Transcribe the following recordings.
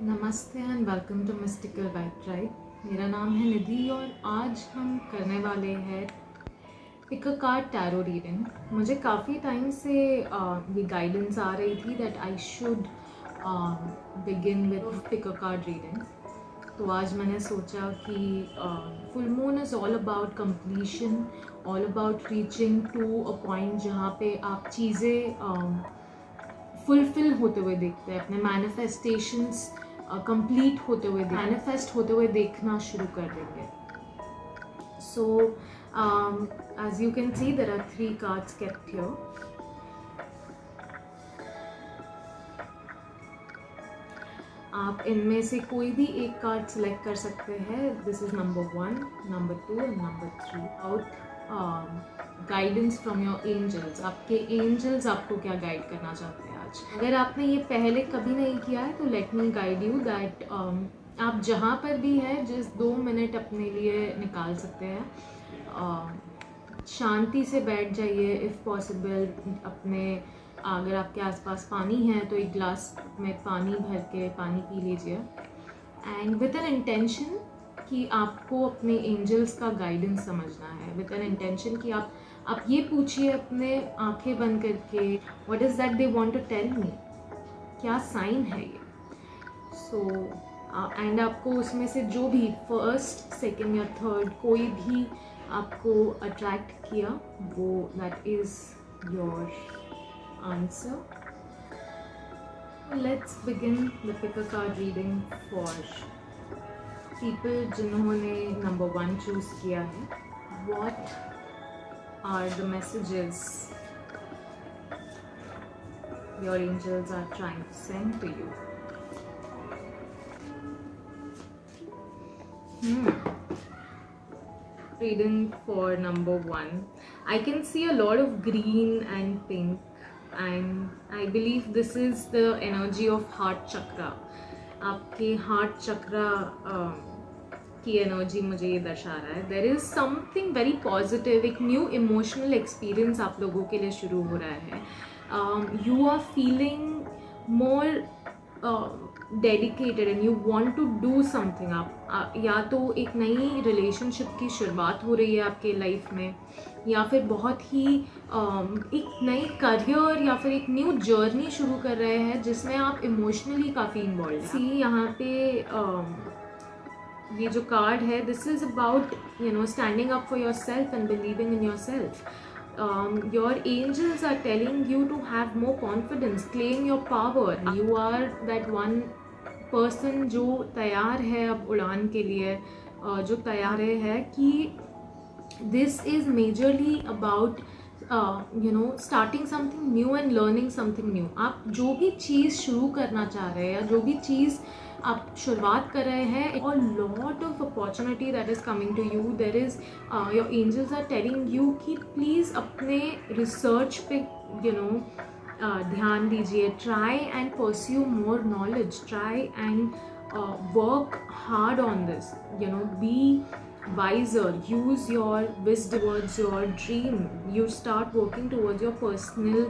नमस्ते and welcome to mystical bike ride. मेरा नाम है निधि और आज हम करने वाले हैं pick a card tarot reading. मुझे काफ़ी टाइम से ये गाइडेंस आ रही थी that I should begin with pick a card reading. तो आज मैंने सोचा कि full moon is all about completion, all about reaching to a point जहाँ पे आप चीज़ें फुलफिल होते हुए देखते हैं, अपने मैनिफेस्टेशंस कंप्लीट होते हुए मैनिफेस्ट होते हुए देखना शुरू कर देंगे। So as you can see there are 3 cards kept here. आप इनमें से कोई भी एक कार्ड सिलेक्ट कर सकते हैं। This is number 1, number 2 and number 3। Out guidance from your angels. आपके एंजल्स आपको क्या गाइड करना चाहते हैं आज। अगर आपने ये पहले कभी नहीं किया है तो let me guide you that आप जहाँ पर भी है जिस 2 मिनट अपने लिए निकाल सकते हैं, शांति से बैठ जाइए। इफ़ पॉसिबल अपने अगर आपके आसपास पानी है तो एक ग्लास में पानी भर के पानी पी लीजिए एंड विद एन इंटेंशन कि आपको अपने एंजल्स का गाइडेंस समझना है। विद एन इंटेंशन कि आप ये पूछिए अपने आंखें बंद करके, what is that they want to tell me, क्या साइन है ये। सो एंड आपको उसमें से जो भी फर्स्ट, सेकंड या थर्ड कोई भी आपको अट्रैक्ट किया वो that is your answer. Let's begin the pick a card reading for people जिन्होंने नंबर 1 चूज किया है। What are the messages your angels are trying to send to you? Reading for number 1. I can see a lot of green and pink, and I believe this is the energy of heart chakra. आपके heart chakra की energy मुझे ये दर्शा रहा है। There is something very positive, एक new emotional experience आप लोगों के लिए शुरू हो रहा है। You are feeling more dedicated and you want to do something. आप या तो एक नई रिलेशनशिप की शुरुआत हो रही है आपके लाइफ में, या फिर बहुत ही एक नई करियर या फिर एक न्यू जर्नी शुरू कर रहे हैं जिसमें आप इमोशनली काफ़ी इन्वॉल्व हैं। सी यहाँ पे ये जो कार्ड है, this is about standing up for your self and believing in your self. Your angels are telling you to have more confidence, claim your power. You are that one person जो तैयार है अब उड़ान के लिए, जो तैयार है कि this is majorly about starting something new and learning something new. आप जो भी चीज़ शुरू करना चाह रहे हैं या जो भी चीज़ आप शुरुआत कर रहे हैं, और lot of opportunity that is coming to you. There is your angels are telling you कि प्लीज़ अपने रिसर्च पे ध्यान दीजिए. Try and pursue more knowledge, try and work hard on this. Be wiser, use your wisdom towards your dream. You start working towards your personal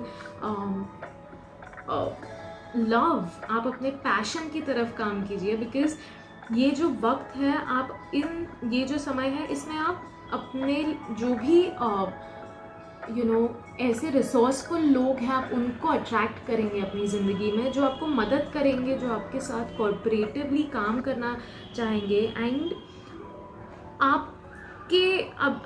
love. आप अपने passion की तरफ काम कीजिए, बिकॉज ये जो वक्त है, आप ये जो समय है, इसमें आप अपने जो भी ऐसे रिसोर्सफुल लोग हैं आप उनको अट्रैक्ट करेंगे अपनी ज़िंदगी में, जो आपको मदद करेंगे, जो आपके साथ कॉर्पोरेटिवली काम करना चाहेंगे. एंड आपके अब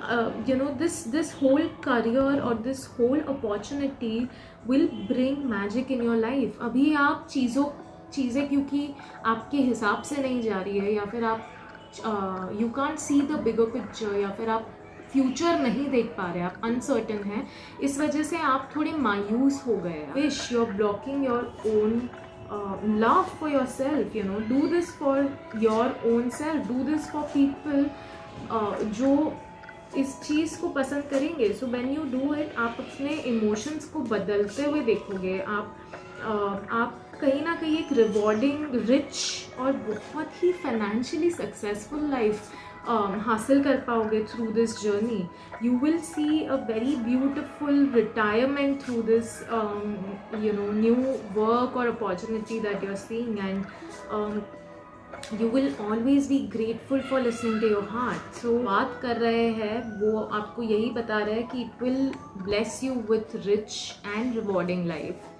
दिस होल करियर और this whole opportunity will bring magic in your life. अभी आप चीज़ें क्योंकि आपके हिसाब से नहीं जा रही है, या फिर आप you can't see the bigger picture, या फिर आप फ्यूचर नहीं देख पा रहे, आप अनसर्टन हैं, इस वजह से आप थोड़े मायूस हो गए. Wish you are blocking your own love for yourself. Do this for your own self. Do this for people जो इस चीज़ को पसंद करेंगे. So when you do it, आप अपने इमोशंस को बदलते हुए देखोगे. आप कहीं ना कहीं एक रिवॉर्डिंग, रिच और बहुत ही फाइनेंशियली सक्सेसफुल लाइफ हासिल कर पाओगे through this journey. You will see a very beautiful retirement through this new work or opportunity that you're seeing, and you will always be grateful for listening to your heart. So बात कर रहे हैं वो आपको यही बता रहा है कि it will bless you with rich and rewarding life.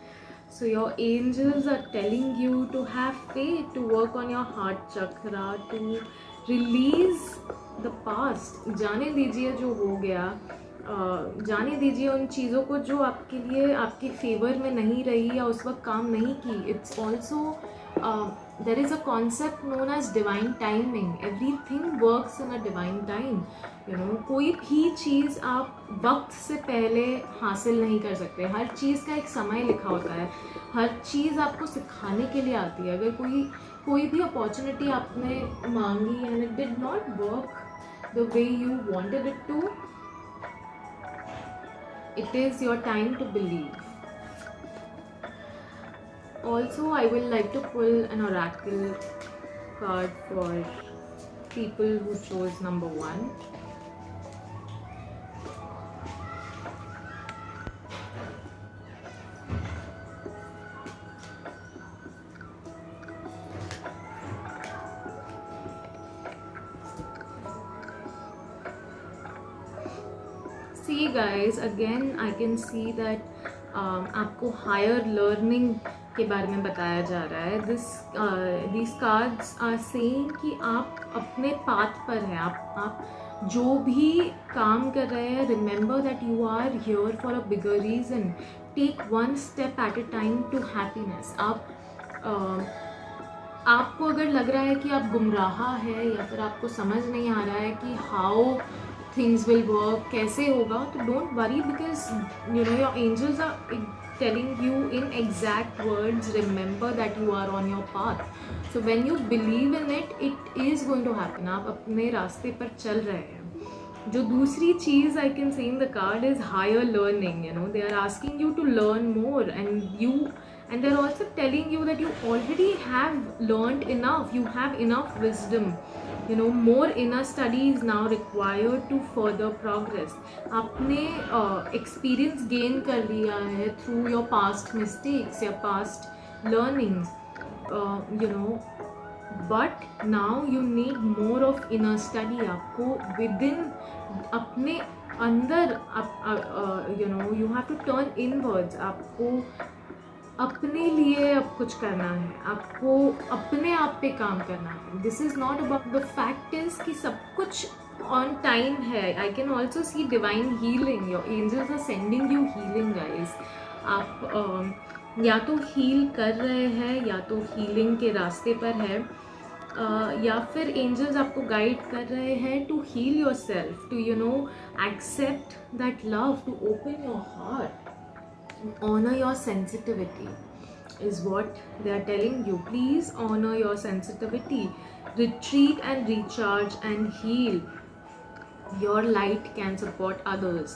So your angels are telling you to have faith, to work on your heart chakra, to release the past. जाने दीजिए जो हो गया, जाने दीजिए उन चीज़ों को जो आपके लिए आपके फेवर में नहीं रही या उस वक्त काम नहीं की. It's also there is a concept known as divine timing. Everything works in a divine time. कोई भी चीज़ आप वक्त से पहले हासिल नहीं कर सकते. हर चीज़ का एक समय लिखा होता है. हर चीज़ आपको सिखाने के लिए आती है. अगर कोई भी अपॉर्चुनिटी आपने मांगी and it did not work the way you wanted it to, it is your time to believe. Also, I will like to pull an oracle card for people who chose number 1. See guys, again I can see that आपको higher learning के बारे में बताया जा रहा है. This cards are saying कि आप अपने पाथ पर हैं. आप जो भी काम कर रहे हैं, remember that you are here for a bigger reason. Take one step at a time to happiness. आपको अगर लग रहा है कि आप गुमराह है या फिर आपको समझ नहीं आ रहा है कि हाउ थिंग्स विल वर्क, कैसे होगा, तो don't worry, because your angels are telling you in exact words, remember that you are on your path. So when you believe in it, it is going to happen. आप अपने रास्ते पर चल रहे हैं. जो दूसरी चीज़ I can say in the card is higher learning. They are asking you to learn more, and they're also telling you that you already have learned enough. You have enough wisdom. More inner study is now required to further progress. आपने experience gain कर लिया है through your past mistakes, your past learnings, but now you need more of inner study. आपको within अपने अंदर you have to turn inwards. आपको अपने लिए अब कुछ करना है. आपको अपने आप पे काम करना है. This is not about the fact is कि सब कुछ ऑन टाइम है. I can also see divine healing. Your angels are sending you healing guys. आप या तो हील कर रहे हैं या तो हीलिंग के रास्ते पर है, या फिर एंजल्स आपको गाइड कर रहे हैं to heal yourself, to accept that love, to open your heart. Honor your sensitivity is what they are telling you. Please honor your sensitivity. Retreat and recharge and heal. Your light can support others.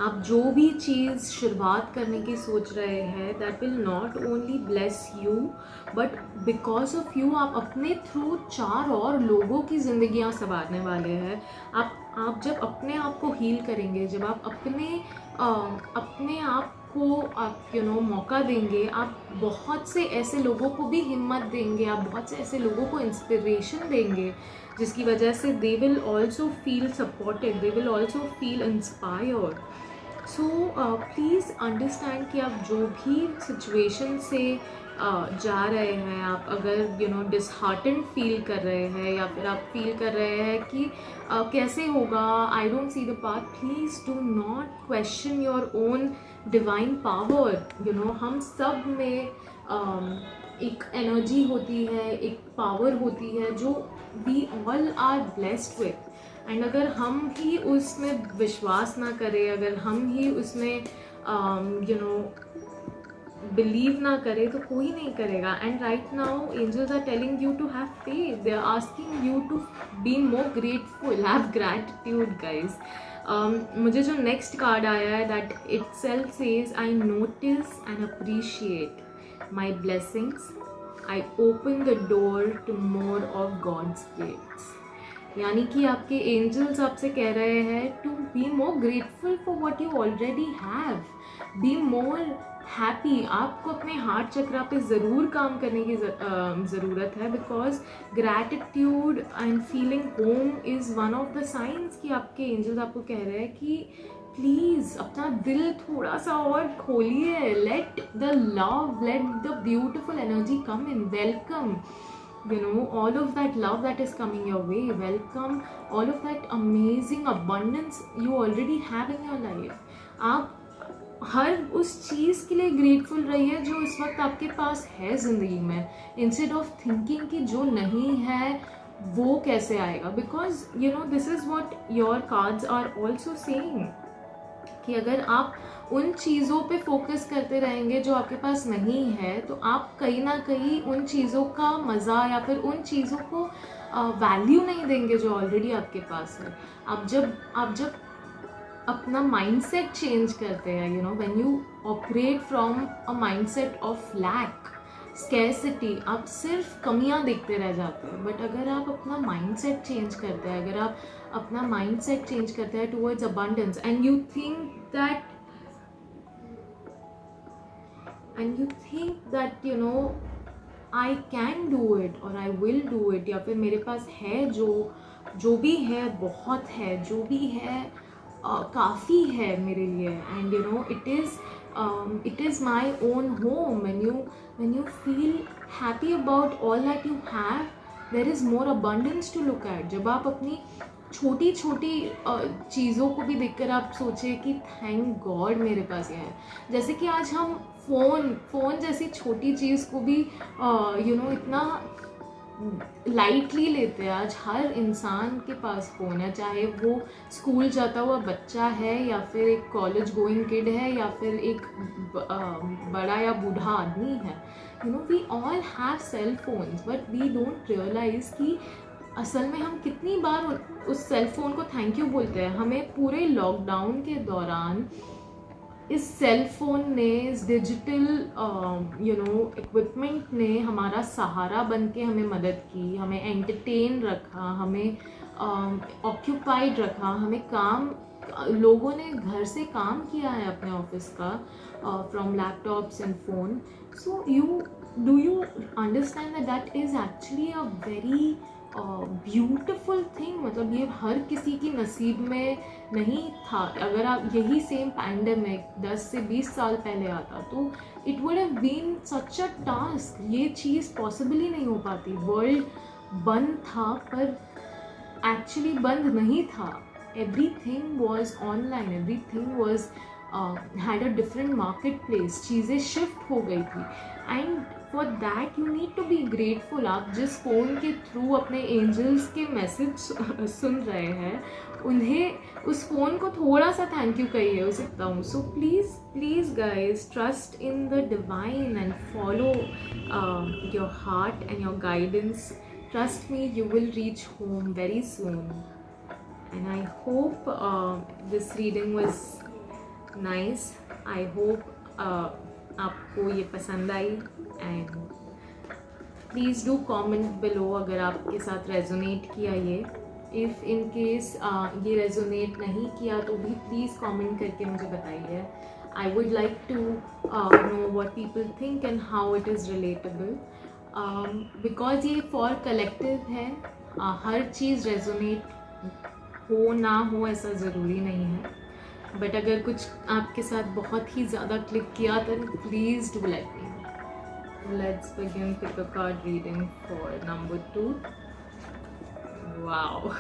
आप जो भी चीज़ शुरुआत करने की सोच रहे हैं, that will not only bless you, but because of you आप अपने थ्रू 4 और लोगों की ज़िंदगियाँ संवारने वाले हैं. आप जब अपने आप को हील करेंगे, जब आप अपने आप को आप मौका देंगे, आप बहुत से ऐसे लोगों को भी हिम्मत देंगे, आप बहुत से ऐसे लोगों को इंस्पिरेशन देंगे, जिसकी वजह से they will also feel supported, they will also feel inspired. So please understand कि आप जो भी सिचुएशन से जा रहे हैं, आप अगर डिसहार्टेंड फील कर रहे हैं या फिर आप फील कर रहे हैं कि कैसे होगा, I don't see the path, please do not question your own divine power. हम सब में एक एनर्जी होती है, एक पावर होती है जो we all are blessed with. And अगर हम ही उसमें विश्वास ना करें, अगर हम ही उसमें बिलीव ना करें, तो कोई नहीं करेगा. And right now angels are telling you to have faith. They are asking you to be more grateful, have gratitude guys. मुझे जो नेक्स्ट कार्ड आया है, that itself says I notice and appreciate my blessings. I open the door to more of God's gifts. यानी कि आपके angels आपसे कह रहे हैं to be more grateful for what you already have, be more happy. आपको अपने heart चक्रा पे ज़रूर काम करने की ज़रूरत है, because gratitude and feeling home is one of the science कि आपके एंजल्स आपको कह रहे हैं कि प्लीज़ अपना दिल थोड़ा सा और खोलिए, let the love, let the beautiful energy come in, welcome all of that love that is coming your way, welcome all of that amazing abundance you already have in your life। आप हर उस चीज़ के लिए grateful रहिए जो इस वक्त आपके पास है ज़िंदगी में, इंस्टेड ऑफ थिंकिंग कि जो नहीं है वो कैसे आएगा, because this is what your cards are also saying कि अगर आप उन चीज़ों पे फोकस करते रहेंगे जो आपके पास नहीं है, तो आप कहीं ना कहीं उन चीज़ों का मज़ा या फिर उन चीज़ों को वैल्यू नहीं देंगे जो ऑलरेडी आपके पास है। आप जब अपना माइंडसेट चेंज करते हैं, when you operate from a mindset of lack, scarcity, आप सिर्फ कमियां देखते रह जाते हैं। बट अगर आप अपना माइंडसेट चेंज करते हैं, अगर आप अपना माइंडसेट चेंज करते हैं towards abundance, and you think that I can do it और आई विल डू इट, या फिर मेरे पास है जो भी है बहुत है, जो भी है काफ़ी है मेरे लिए, and it is my own home। when you feel happy about all that you have, there is more abundance to look at। जब आप अपनी छोटी छोटी चीज़ों को भी देखकर आप सोचे कि थैंक गॉड मेरे पास ये है। जैसे कि आज हम फ़ोन जैसी छोटी चीज़ को भी इतना लाइटली लेते हैं। आज हर इंसान के पास फ़ोन है, चाहे वो स्कूल जाता हुआ बच्चा है या फिर एक कॉलेज गोइंग किड है या फिर एक बड़ा या बूढ़ा आदमी है। We all have cell phones, but we don't realize कि असल में हम कितनी बार उस सेल फोन को थैंक यू बोलते हैं। हमें पूरे लॉकडाउन के दौरान इस सेल फोन ने, इस डिजिटल इक्विपमेंट ने हमारा सहारा बन के हमें मदद की, हमें एंटरटेन रखा, हमें ऑक्यूपाइड रखा, हमें काम, लोगों ने घर से काम किया है अपने ऑफिस का, from laptops and phone. So do you understand that is actually a very beautiful thing. मतलब ये हर किसी की नसीब में नहीं था। अगर आप यही सेम पैंडेमिक 10 से 20 साल पहले आता तो it would have been such a task. ये चीज़ पॉसिबल ही नहीं हो पाती। वर्ल्ड बंद था पर एक्चुअली बंद नहीं था। Everything was online, everything was had a different market place. चीज़ें शिफ्ट हो गई थी and for that you need to be grateful. आप जिस फ़ोन के थ्रू अपने एंजल्स के मैसेज सुन रहे हैं, उन्हें, उस फ़ोन को थोड़ा सा थैंक यू कहिए, उसे बताऊँ। So please guys, trust in the divine and follow your heart and your guidance. Trust me, you will reach home very soon. And I hope this reading was nice. I hope आपको ये पसंद आई, and please do comment below अगर आपके साथ resonate किया ये। If in case ये resonate नहीं किया तो भी प्लीज़ कमेंट करके मुझे बताइए। I would like to know what people think and how it is relatable. Because ये फॉर कलेक्टिव है, हर चीज़ रेजोनेट हो ना हो ऐसा ज़रूरी नहीं है। बट अगर कुछ आपके साथ बहुत ही ज़्यादा क्लिक किया तो please do let me know. Let's begin pick a card reading for number 2। Wow,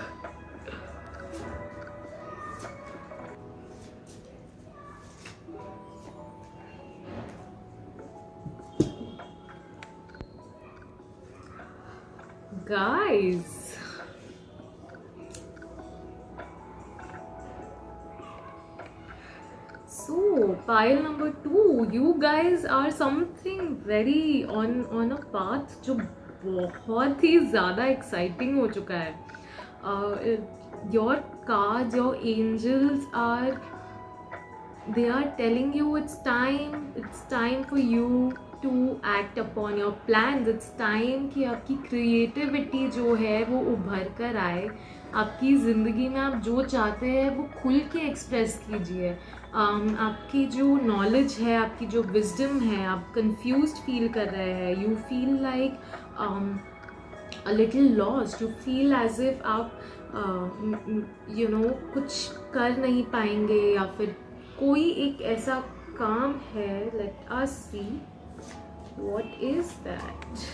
guys, so pile number 2, you guys are something very on a path जो बहुत ही ज़्यादा एक्साइटिंग हो चुका है। your cards, your angels are, they are telling you it's time for you to act upon your plans, it's time कि आपकी creativity जो है वो उभर कर आए। आपकी ज़िंदगी में आप जो चाहते हैं वो खुल के एक्सप्रेस कीजिए। आपकी जो नॉलेज है, आपकी जो विजडम है, आप कंफ्यूज्ड फील कर रहे हैं, you feel like a little lost, you feel as if आप कुछ कर नहीं पाएंगे, या फिर कोई एक ऐसा काम है, let us see what is that.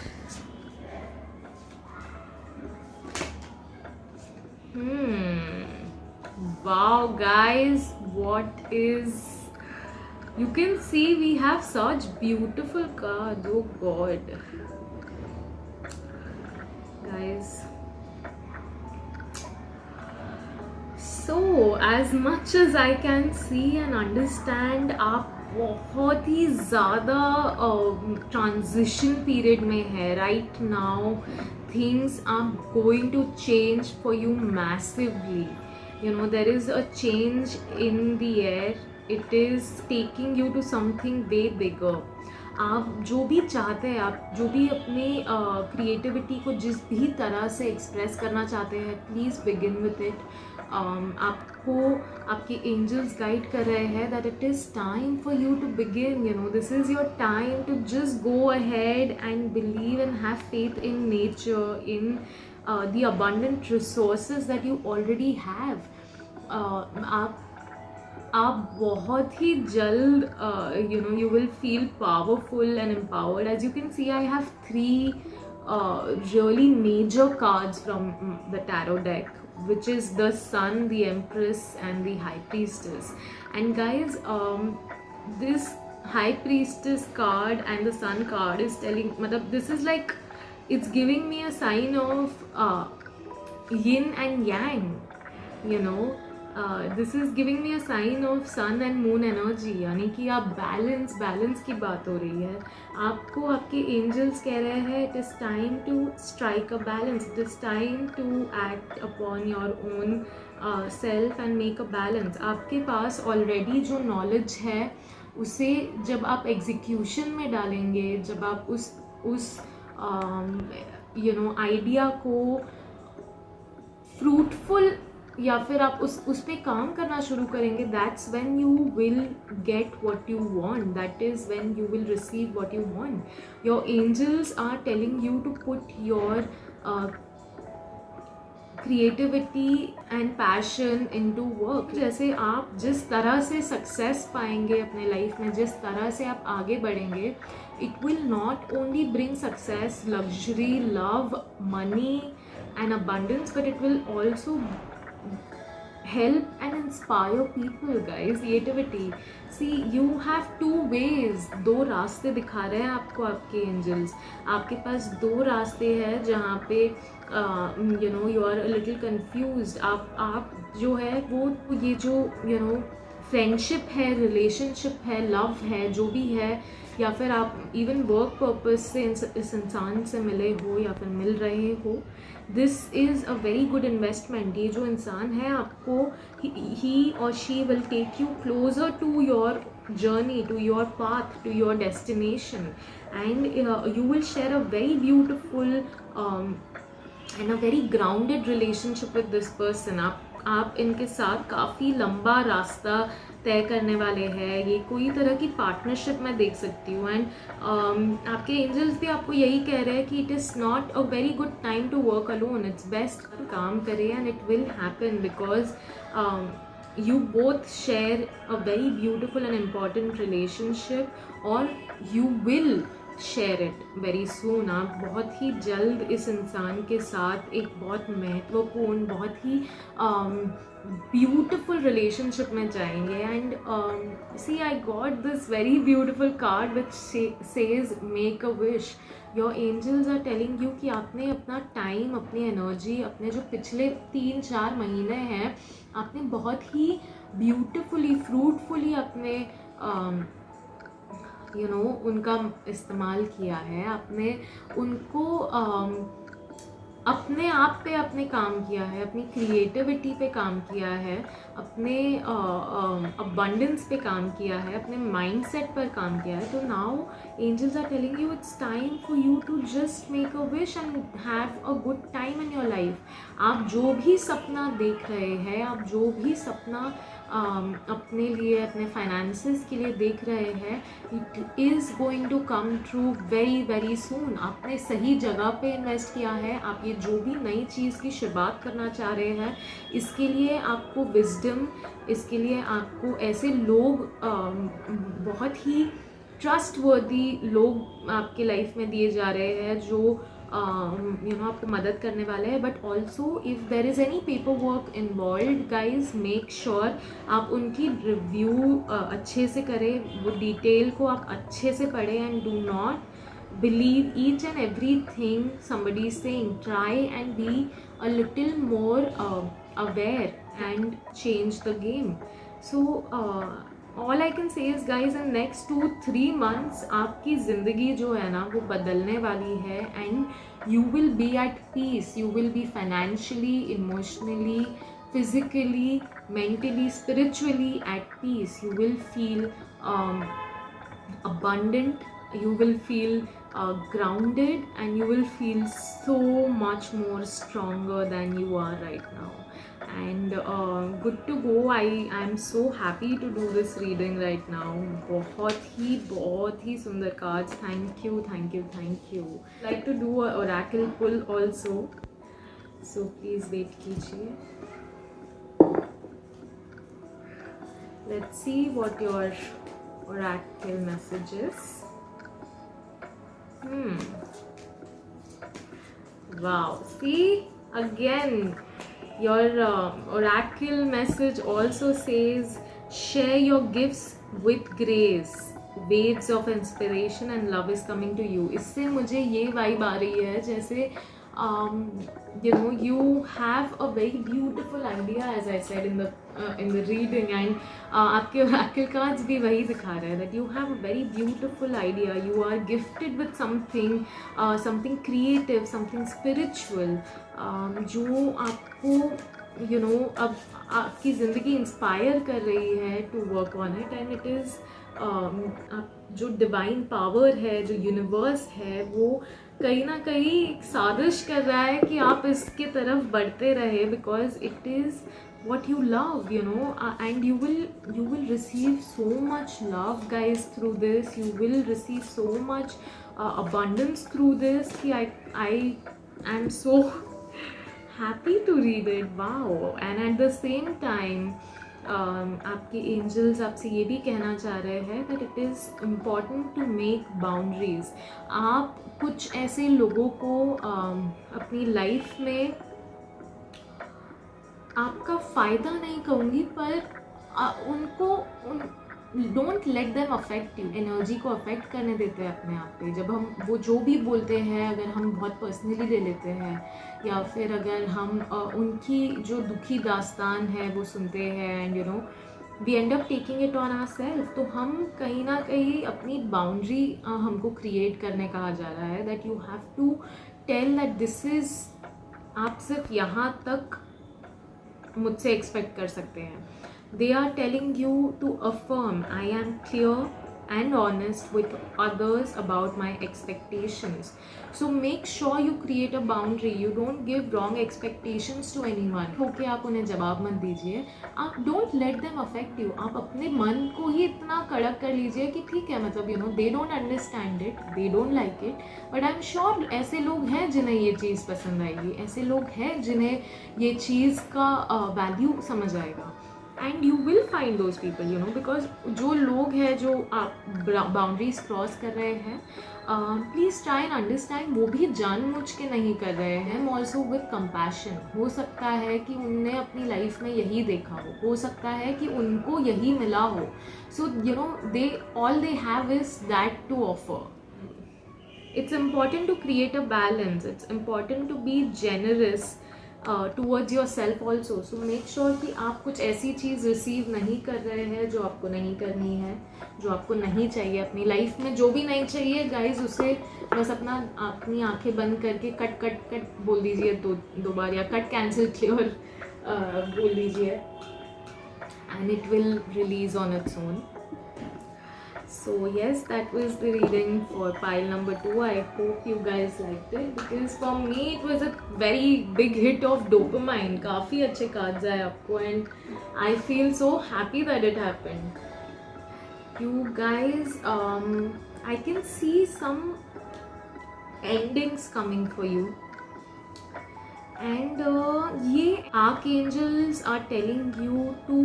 Wow guys, what is, you can see we have such beautiful cards. Oh god guys, so as much as I can see and understand, आप बहुत ही ज़्यादा ट्रांजिशन पीरियड में है right now. Things are going to change for you massively. There is a change in the air. It is taking you to something way bigger. आप जो भी चाहते हैं, आप जो भी अपनी क्रिएटिविटी को जिस भी तरह से एक्सप्रेस करना चाहते हैं, प्लीज़ बिगिन विथ इट. आपको आपके एंजल्स गाइड कर रहे हैं that it is time for you to begin. This is your time to just go ahead and believe and have faith in nature, in the abundant resources that you already have. आप बहुत ही जल्द you will feel powerful and empowered. As you can see, I have 3 really major cards from the tarot deck, which is the Sun, the Empress and the High Priestess. And guys, this High Priestess card and the Sun card is telling, this is like, it's giving me a sign of yin and yang. This is giving me a sign of sun and moon energy, यानी कि आप balance की बात हो रही है. आपको आपके एंजल्स कह रहे हैं it is time to strike a balance, it is time to act upon your own self and make a balance. आपके पास ऑलरेडी जो नॉलेज है उसे जब आप एग्जीक्यूशन में डालेंगे, जब आप उस आइडिया को फ्रूटफुल, या फिर आप उस पे काम करना शुरू करेंगे, that's when you will get what you want, that is when you will receive what you want. Your angels are telling you to put your creativity and passion into work. जैसे आप जिस तरह से सक्सेस पाएंगे अपने life में, जिस तरह से आप आगे बढ़ेंगे, it will not only bring success, luxury, love, money and abundance, but it will also help and inspire people guys. Creativity, see you have 2 ways, 2 रास्ते दिखा रहे हैं आपको आपके एंजल्स. आपके पास 2 रास्ते हैं जहाँ पे you are a little confused. आप जो है वो ये जो फ्रेंडशिप है, रिलेशनशिप है, लव है, जो भी है, या फिर आप इवन वर्क पर्पज से इस इंसान से मिले हो या फिर मिल रहे हो, this is a very good investment. ये जो इंसान है आपको, ही और she will take you closer to your journey, to your path, to your destination, and you will share a very beautiful and a very grounded relationship with this person. आप इनके साथ काफ़ी लंबा रास्ता तय करने वाले हैं. ये कोई तरह की पार्टनरशिप मैं देख सकती हूँ. एंड आपके एंजल्स भी आपको यही कह रहे हैं कि it is not a very good time to work alone. It's best काम करें and it will happen, because you both share a very beautiful and important relationship, और you will share it very soon. आप बहुत ही जल्द इस इंसान के साथ एक बहुत महत्वपूर्ण, बहुत ही ब्यूटिफुल रिलेशनशिप में जाएंगे. And see, I got this very beautiful card which says make a wish. Your angels are telling you कि आपने अपना टाइम, अपनी एनर्जी, अपने जो पिछले 3-4 महीने हैं, आपने बहुत ही ब्यूटिफुली, फ्रूटफुली अपने उनका इस्तेमाल किया है. आपने उनको अपने आप पे आपने काम किया है, अपनी क्रिएटिविटी पे काम किया है, अपने अबंडेंस पे काम किया है, अपने माइंडसेट पर काम किया है, तो now angels are telling you it's time for you to just make a wish and have a good time in your life. आप जो भी सपना देख रहे हैं, आप जो भी सपना अपने लिए, अपने फाइनेंसेस के लिए देख रहे हैं, it is going to come true very very soon. आपने सही जगह पे इन्वेस्ट किया है. आप ये जो भी नई चीज़ की शुरुआत करना चाह रहे हैं, इसके लिए आपको विजडम, इसके लिए आपको ऐसे लोग, बहुत ही ट्रस्टवर्दी लोग आपके लाइफ में दिए जा रहे हैं जो आपको मदद करने वाले हैं. But also if there is any paper work involve, guys make sure आप उनकी रिव्यू अच्छे से करें, वो डिटेल को आप अच्छे से पढ़ें and do not believe each and everything somebody is saying. Try and be a little more aware and change the game. So all I can say is guys, in next 2-3 months आपकी ज़िंदगी जो है ना वो बदलने वाली है, and you will be at peace. You will be financially, emotionally, physically, mentally, spiritually at peace. You will feel abundant. You will feel grounded, and you will feel so much more stronger than you are right now. And good to go. I'm so happy to do this reading right now. बहुत ही सुंदर cards. Thank you. Like to do a oracle pull also, so please wait कीजिए. Let's see what your oracle message is. Wow, see, again your oracle message also says share your gifts with grace. Waves of inspiration and love is coming to you. इससे मुझे ये vibe आ रही है जैसे you have a very beautiful idea, as I said in the reading, and आपके oracle cards भी वही दिखा रहे हैं that you have a very beautiful idea. You are gifted with something creative, something spiritual, जो आपको अब आपकी ज़िंदगी इंस्पायर कर रही है to work on it. And it is जो डिवाइन पावर है, जो यूनिवर्स है, वो कहीं ना कहीं साजिश कर रहा है कि आप इसके तरफ बढ़ते रहे, because it is what you love, and you will receive so much love, guys, through this. You will receive so much abundance through this. I am so happy to read it. Wow. And at the same time आपके angels आपसे ये भी कहना चाह रहे हैं that it is important to make boundaries. आप कुछ ऐसे लोगों को अपनी लाइफ में, आपका फ़ायदा नहीं कहूँगी, पर उनको don't let them affect you. Energy को अफेक्ट करने देते हैं अपने आप पे. जब हम वो जो भी बोलते हैं, अगर हम बहुत पर्सनली ले लेते हैं, या फिर अगर हम उनकी जो दुखी दास्तान है वो सुनते हैं, and we end up taking it on our self, तो हम कहीं ना कहीं अपनी बाउंड्री हमको क्रिएट करने कहा जा रहा है. That you have to tell that this is, आप सिर्फ यहाँ तक मुझसे एक्सपेक्ट कर सकते हैं. They are telling you to affirm, I am clear and honest with others about my expectations. So make sure you create a boundary. You don't give wrong expectations to anyone. होके आप उन्हें जवाब मत दीजिए. आप don't let them affect you. आप अपने मन को ही इतना कड़क कर लीजिए कि ठीक है, मतलब they don't understand it, they don't like it, but I'm sure ऐसे लोग हैं जिन्हें ये चीज़ पसंद आएगी. ऐसे लोग हैं जिन्हें ये चीज़ का वैल्यू समझ आएगा. And you will find those people, because जो लोग हैं जो आप बाउंड्रीज क्रॉस कर रहे हैं, प्लीज़ ट्राई एंड अंडरस्टैंड. वो भी जानबूझ के नहीं कर रहे हैं, ऑल्सो विद कंपैशन. हो सकता है कि उनने अपनी लाइफ में यही देखा हो सकता है कि उनको यही मिला हो. So they all they have is that to offer. It's important to create a balance. It's important to be generous towards your self also. So make sure कि आप कुछ ऐसी चीज़ रिसीव नहीं कर रहे हैं जो आपको नहीं करनी है, जो आपको नहीं चाहिए अपनी लाइफ में. जो भी नहीं चाहिए गाइज, उसे बस अपनी आंखें बंद करके कट कट कट बोल दीजिए दो बार, या कट कैंसिल क्लियर बोल दीजिए, and it will release on its own. So yes, that was the reading for pile number 2. I hope you guys liked it, because for me it was a very big hit of dopamine. काफ़ी अच्छे cards आए आपको, and I feel so happy that it happened. You guys, I can see some endings coming for you. And ये archangels are telling you to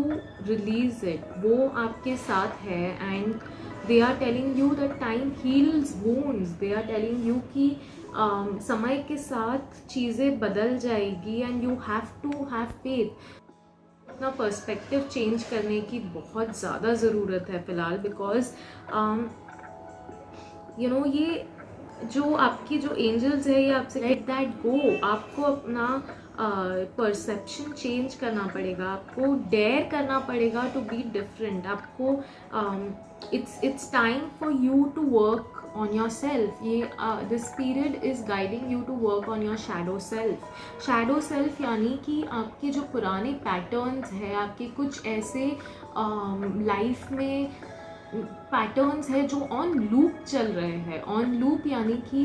release it. वो आपके साथ है, and they are telling you that time heals wounds. They are telling you कि समय के साथ चीज़ें बदल जाएगी, and you have to have faith. अपना पर्सपेक्टिव चेंज करने की बहुत ज़्यादा ज़रूरत है फ़िलहाल, बिकॉज यू नो ये जो आपकी जो एंजल्स है, ये आपसे लेट दैट गो. आपको अपना परसेप्शन चेंज करना पड़ेगा, आपको डेयर करना पड़ेगा टू बी डिफरेंट. आपको it's time for you to work on your self. ये this period is guiding you to work on your shadow self. Shadow self यानी कि आपके जो पुराने पैटर्न्स हैं, आपके कुछ ऐसे लाइफ में पैटर्न्स है जो ऑन लूप चल रहे हैं. ऑन लूप यानी कि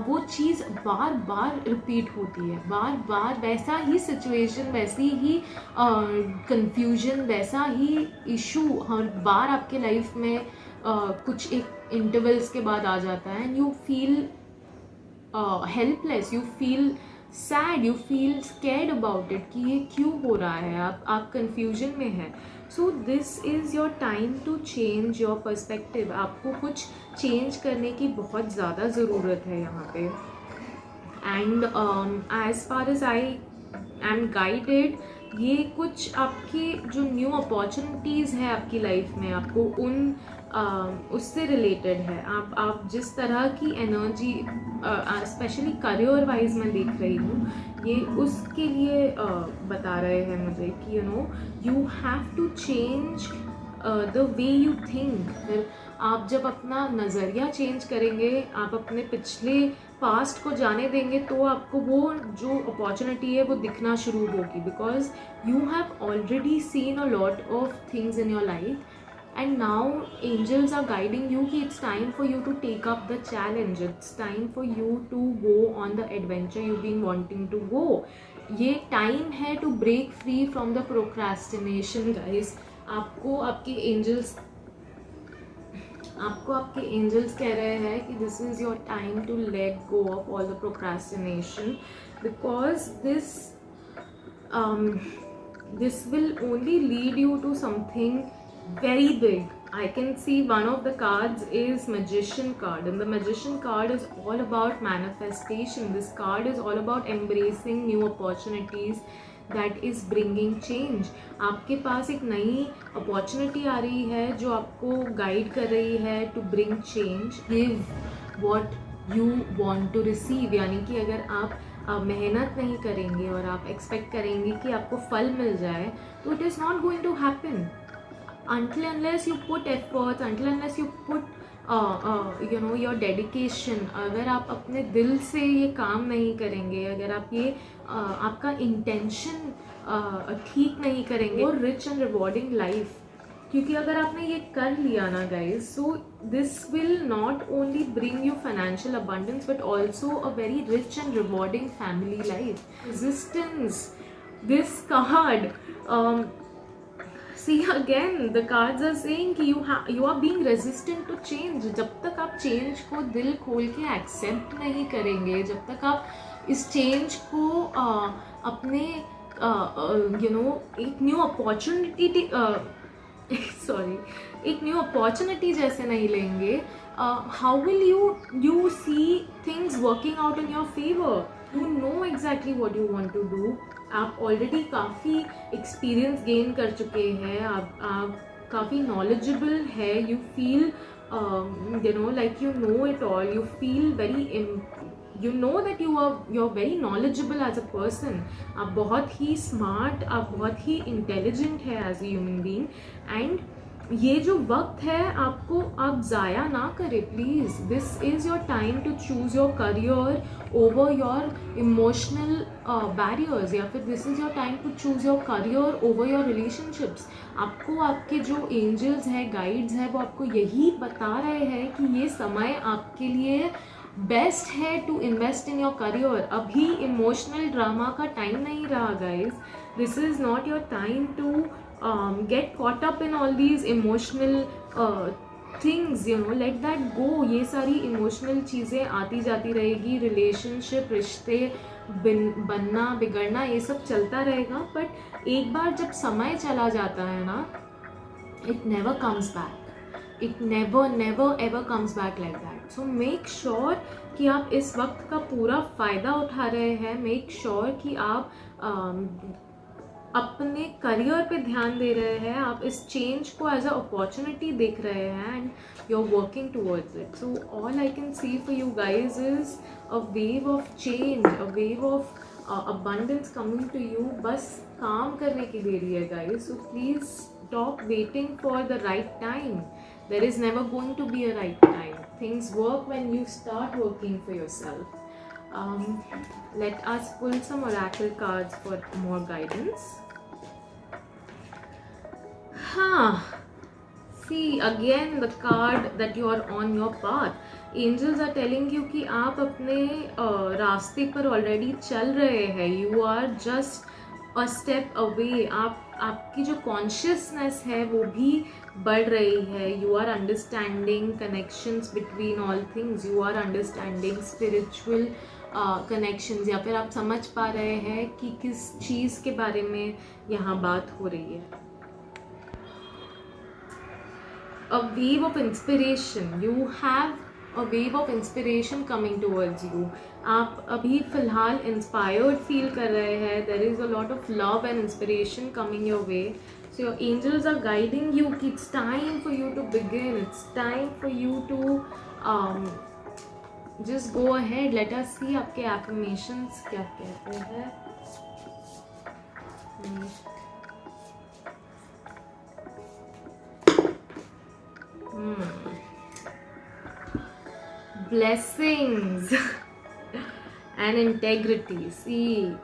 वो चीज़ बार बार रिपीट होती है, बार बार वैसा ही सिचुएशन, वैसी ही कंफ्यूजन, वैसा ही इशू हर बार आपके लाइफ में कुछ एक इंटरवल्स के बाद आ जाता है. And you feel helpless, you feel sad, you feel scared about it कि ये क्यों हो रहा है. आप कंफ्यूजन में हैं. So this is your time to change your perspective. आपको कुछ चेंज करने की बहुत ज़्यादा ज़रूरत है यहाँ पे. And as far as I am guided, ये कुछ आपकी जो न्यू अपॉर्चुनिटीज़ है आपकी लाइफ में, आपको उन उससे रिलेटेड है. आप जिस तरह की एनर्जी स्पेशली करियर वाइज मैं देख रही हूँ, ये उसके लिए बता रहे हैं मुझे कि you have to change the way you think. फिर आप जब अपना नज़रिया चेंज करेंगे, आप अपने पिछले पास्ट को जाने देंगे, तो आपको वो जो अपॉर्चुनिटी है वो दिखना शुरू होगी. Because you have already seen a lot of things in your life, and now angels are guiding you कि it's time for you to take up the challenge. It's time for you to go on the adventure you've been wanting to go. ये time है to break free from the procrastination guys. आपको आपके angels कह रहे हैं कि this is your time to let go of all the procrastination, because this will only lead you to something very big. I can see one of the cards is Magician card, and the Magician card is all about manifestation. This card is all about embracing new opportunities that is bringing change. आपके पास एक नई opportunity आ रही है जो आपको guide कर रही है to bring change. Give what you want to receive. यानी कि अगर आप मेहनत नहीं करेंगे और आप एक्सपेक्ट करेंगे कि आपको फल मिल जाए, तो it is not going to happen. Until unless you put efforts, until unless you put your dedication. अगर आप अपने दिल से ये काम नहीं करेंगे, अगर आप ये आपका इंटेंशन ठीक नहीं करेंगे, और रिच एंड रिवॉर्डिंग लाइफ, क्योंकि अगर आपने ये कर लिया ना guys, so this will not only bring you financial abundance but also a very rich and rewarding family life. Resistance, this card, see again the cards are saying कि you are being resistant to change. जब तक आप change को दिल खोल के accept नहीं करेंगे, जब तक आप इस चेंज को अपने एक न्यू अपॉर्चुनिटी एक न्यू अपॉर्चुनिटी जैसे नहीं लेंगे, how will you see things working out in your favor? You know exactly what you want to do. आप ऑलरेडी काफ़ी एक्सपीरियंस गेन कर चुके हैं, आप काफ़ी नॉलेजेबल है. You feel like you know it all. You feel you know that you're very knowledgeable as a person. आप बहुत ही smart, आप बहुत ही intelligent है as a human being, and ये जो वक्त है आपको आप ज़ाया ना करें please. This is your time to choose your career over your emotional barriers, या फिर this is your time to choose your career over your relationships. आपको आपके जो एंजल्स हैं, गाइड्स हैं, वो आपको यही बता रहे हैं कि ये समय आपके लिए बेस्ट है to invest in your career. अभी इमोशनल ड्रामा का टाइम नहीं रहा guys. This is not your time to get caught up in all these emotional things, you know, let that go. ये सारी emotional चीज़ें आती जाती रहेगी, relationship, रिश्ते बनना बिगड़ना ये सब चलता रहेगा, बट एक बार जब समय चला जाता है ना, it never comes back. It never ever comes back like that. So make sure कि आप इस वक्त का पूरा फ़ायदा उठा रहे हैं. make sure कि आप अपने करियर पे ध्यान दे रहे हैं, आप इस चेंज को एज अ अपॉर्चुनिटी देख रहे हैं, and you are working towards it. So all I can see for you guys is a wave of change, a wave of abundance coming to you. बस काम करने की देरी है guys. So please stop waiting for the right time. There is never going to be a right time. Things work when you start working for yourself. Let us pull some oracle cards for more guidance. See again the card that you are on your path. Angels are telling you कि आप अपने रास्ते पर already चल रहे हैं. You are just a step away. आपकी जो कॉन्शियसनेस है वो भी बढ़ रही है. You are understanding connections between all things. You are understanding spiritual connections, या फिर आप समझ पा रहे हैं कि किस चीज़ के बारे में यहाँ बात हो रही है. A wave of inspiration. You have a wave of inspiration coming towards you. आप अभी फ़िलहाल inspired feel कर रहे हैं. There is a lot of love and inspiration coming your way. So your angels are guiding you. It's time for you to begin. It's time for you to just go ahead. Let us see आपके affirmations क्या कहते हैं. Blessings and integrity. See,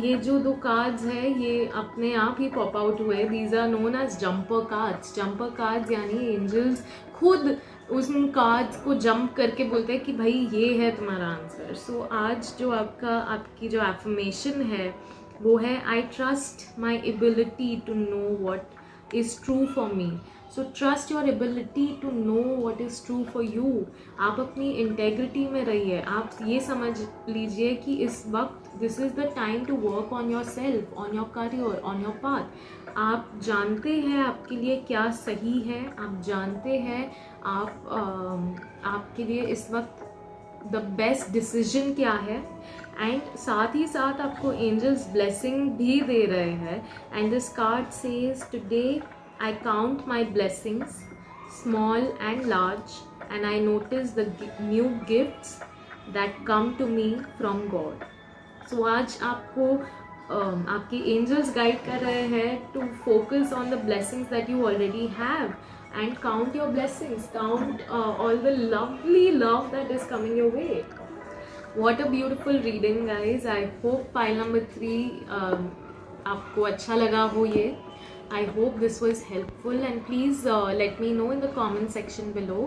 ये जो दो cards है ये अपने आप ही पॉप आउट हुए. These are known as jumper cards. Jumper cards यानी एंजल्स खुद उन कार्ड्स को जंप करके बोलते हैं कि भाई ये है तुम्हारा आंसर. सो आज जो आपकी जो एफर्मेशन है वो है I trust my ability to know what is true for me. So trust your ability to know what is true for you. आप अपनी इंटेग्रिटी में रहिए. आप ये समझ लीजिए कि इस वक्त this is the time to work on your self, on your career, on your path. आप जानते हैं आपके लिए क्या सही है. आप जानते हैं आपके लिए इस वक्त द बेस्ट डिसीजन क्या है. एंड साथ ही साथ आपको एंजल्स ब्लेसिंग भी दे रहे हैं. And this card says today I count my blessings, small and large, and I notice the new gifts that come to me from God. So आज आपको आपके angels guide कर रहे हैं to focus on the blessings that you already have and count your blessings, count all the lovely love that is coming your way. What a beautiful reading, guys. I hope pile number 3 आपको अच्छा लगा हो ये. I hope this was helpful, and please let me know in the comment section below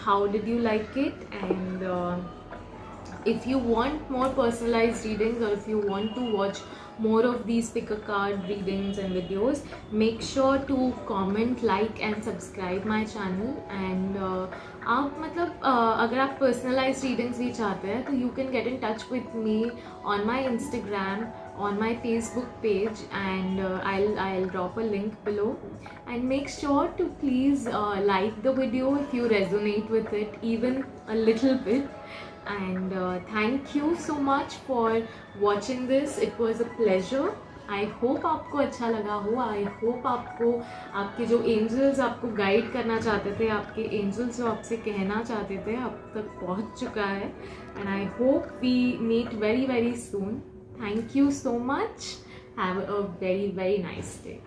how did you like it, and if you want more personalized readings or if you want to watch more of these pick a card readings and videos, make sure to comment, like and subscribe my channel. And आप मतलब अगर आप personalized readings भी चाहते हैं तो you can get in touch with me on my Instagram, on my Facebook page, and I'll drop a link below. And make sure to please like the video if you resonate with it even a little bit. And thank you so much for watching this. It was a pleasure. I hope आपको अच्छा लगा हो, I hope आपको आपके जो angels आपको guide करना चाहते थे, आपके एंजल्स जो आपसे कहना चाहते थे अब तक पहुंच चुका है। And I hope we meet very very soon. Thank you so much. Have a very very nice day.